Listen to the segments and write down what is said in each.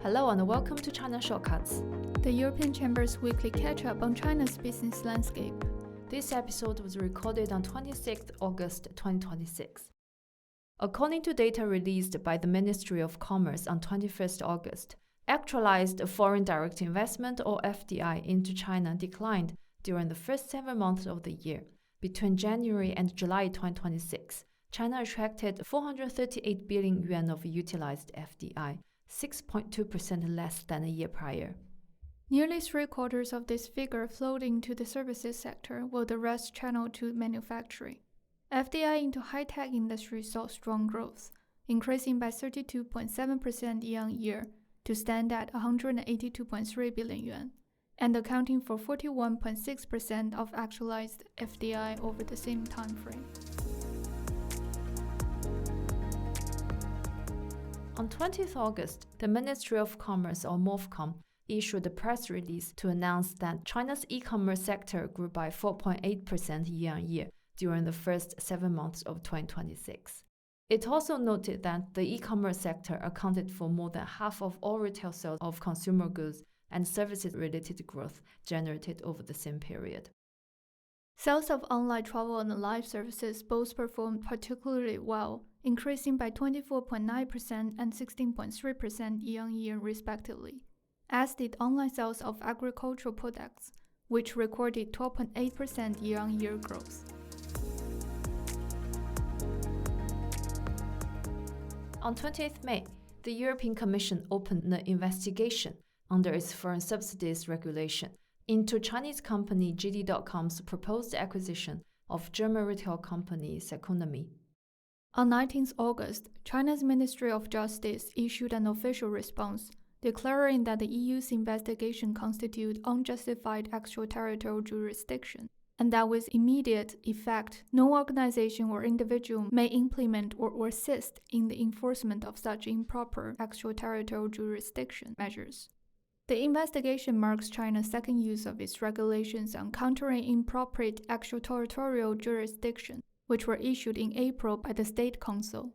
Hello and welcome to China Shortcuts, the European Chamber's weekly catch-up on China's business landscape. This episode was recorded on 26 August 2026. According to data released by the Ministry of Commerce on 21st August, actualized foreign direct investment or FDI into China declined during the first 7 months of the year. Between January and July 2026, China attracted 438 billion yuan of utilized FDI, 6.2% less than a year prior. Nearly 3/4 of this figure flowed into the services sector, while the rest channeled to manufacturing. FDI into high-tech industry saw strong growth, increasing by 32.7% year-on-year to stand at 182.3 billion yuan, and accounting for 41.6% of actualized FDI over the same time frame. On 20th August, the Ministry of Commerce, or MOFCOM, issued a press release to announce that China's e-commerce sector grew by 4.8% year-on-year during the first 7 months of 2026. It also noted that the e-commerce sector accounted for more than half of all retail sales of consumer goods and services-related growth generated over the same period. Sales of online travel and life services both performed particularly well, increasing by 24.9% and 16.3% year-on-year respectively, as did online sales of agricultural products, which recorded 12.8% year-on-year growth. On 20th May, the European Commission opened an investigation under its foreign subsidies regulation into Chinese company JD.com's proposed acquisition of German retail company Seconomy. On 19th August, China's Ministry of Justice issued an official response, declaring that the EU's investigation constituted unjustified extraterritorial jurisdiction, and that with immediate effect, no organization or individual may implement or assist in the enforcement of such improper extraterritorial jurisdiction measures. The investigation marks China's second use of its regulations on countering improper extraterritorial jurisdiction, which were issued in April by the State Council.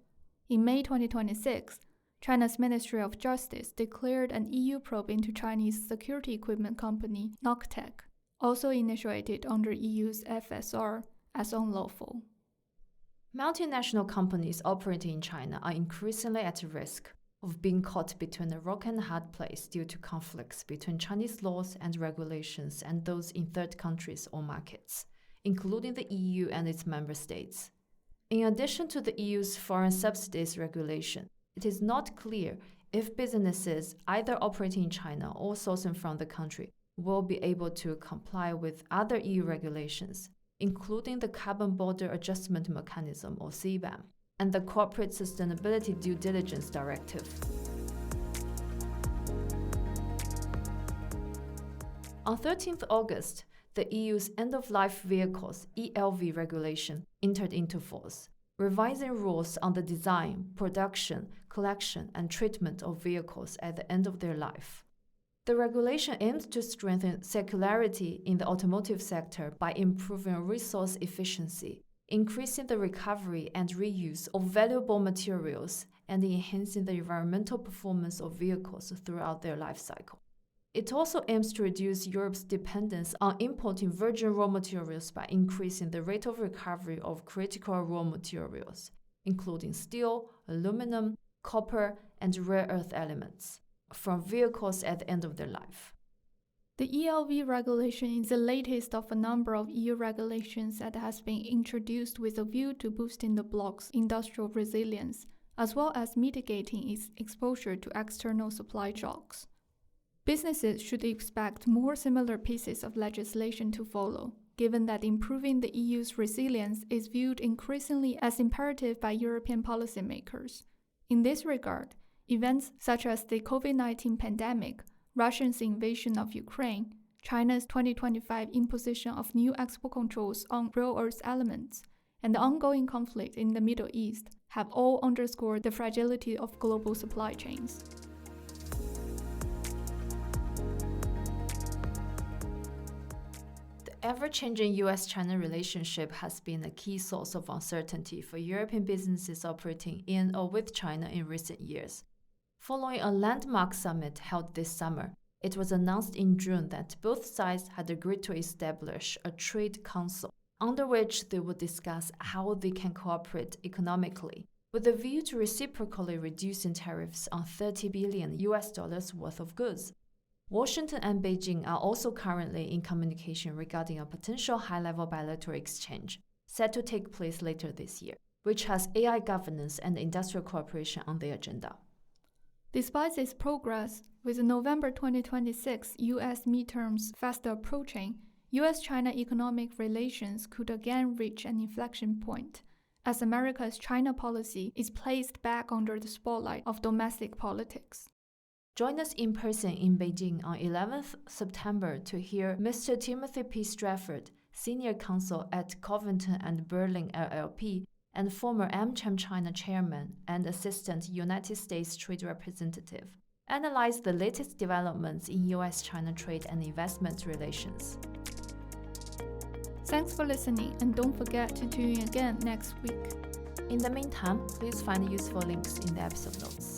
In May 2026, China's Ministry of Justice declared an EU probe into Chinese security equipment company Noctec, also initiated under EU's FSR, as unlawful. Multinational companies operating in China are increasingly at risk of being caught between a rock and a hard place due to conflicts between Chinese laws and regulations and those in third countries or markets, including the EU and its member states. In addition to the EU's foreign subsidies regulation, it is not clear if businesses either operating in China or sourcing from the country will be able to comply with other EU regulations, including the Carbon Border Adjustment Mechanism or CBAM, and the Corporate Sustainability Due Diligence Directive. On 13th August, the EU's End-of-Life Vehicles ELV regulation entered into force, revising rules on the design, production, collection, and treatment of vehicles at the end of their life. The regulation aims to strengthen circularity in the automotive sector by improving resource efficiency, increasing the recovery and reuse of valuable materials, and enhancing the environmental performance of vehicles throughout their life cycle. It also aims to reduce Europe's dependence on importing virgin raw materials by increasing the rate of recovery of critical raw materials, including steel, aluminum, copper, and rare earth elements, from vehicles at the end of their life. The ELV regulation is the latest of a number of EU regulations that has been introduced with a view to boosting the bloc's industrial resilience, as well as mitigating its exposure to external supply shocks. Businesses should expect more similar pieces of legislation to follow, given that improving the EU's resilience is viewed increasingly as imperative by European policymakers. In this regard, events such as the COVID-19 pandemic, Russia's invasion of Ukraine, China's 2025 imposition of new export controls on rare earth elements, and the ongoing conflict in the Middle East have all underscored the fragility of global supply chains. The ever-changing US-China relationship has been a key source of uncertainty for European businesses operating in or with China in recent years. Following a landmark summit held this summer, it was announced in June that both sides had agreed to establish a trade council, under which they would discuss how they can cooperate economically, with a view to reciprocally reducing tariffs on $30 billion worth of goods. Washington and Beijing are also currently in communication regarding a potential high-level bilateral exchange set to take place later this year, which has AI governance and industrial cooperation on the agenda. Despite this progress, with the November 2026 U.S. midterms fast approaching, U.S.-China economic relations could again reach an inflection point, as America's China policy is placed back under the spotlight of domestic politics. Join us in person in Beijing on 11th September to hear Mr. Timothy P. Stratford, Senior Counsel at Covington Burling LLP, and former AmCham China Chairman and Assistant United States Trade Representative, analyze the latest developments in U.S.-China trade and investment relations. Thanks for listening, and don't forget to tune in again next week. In the meantime, please find useful links in the episode notes.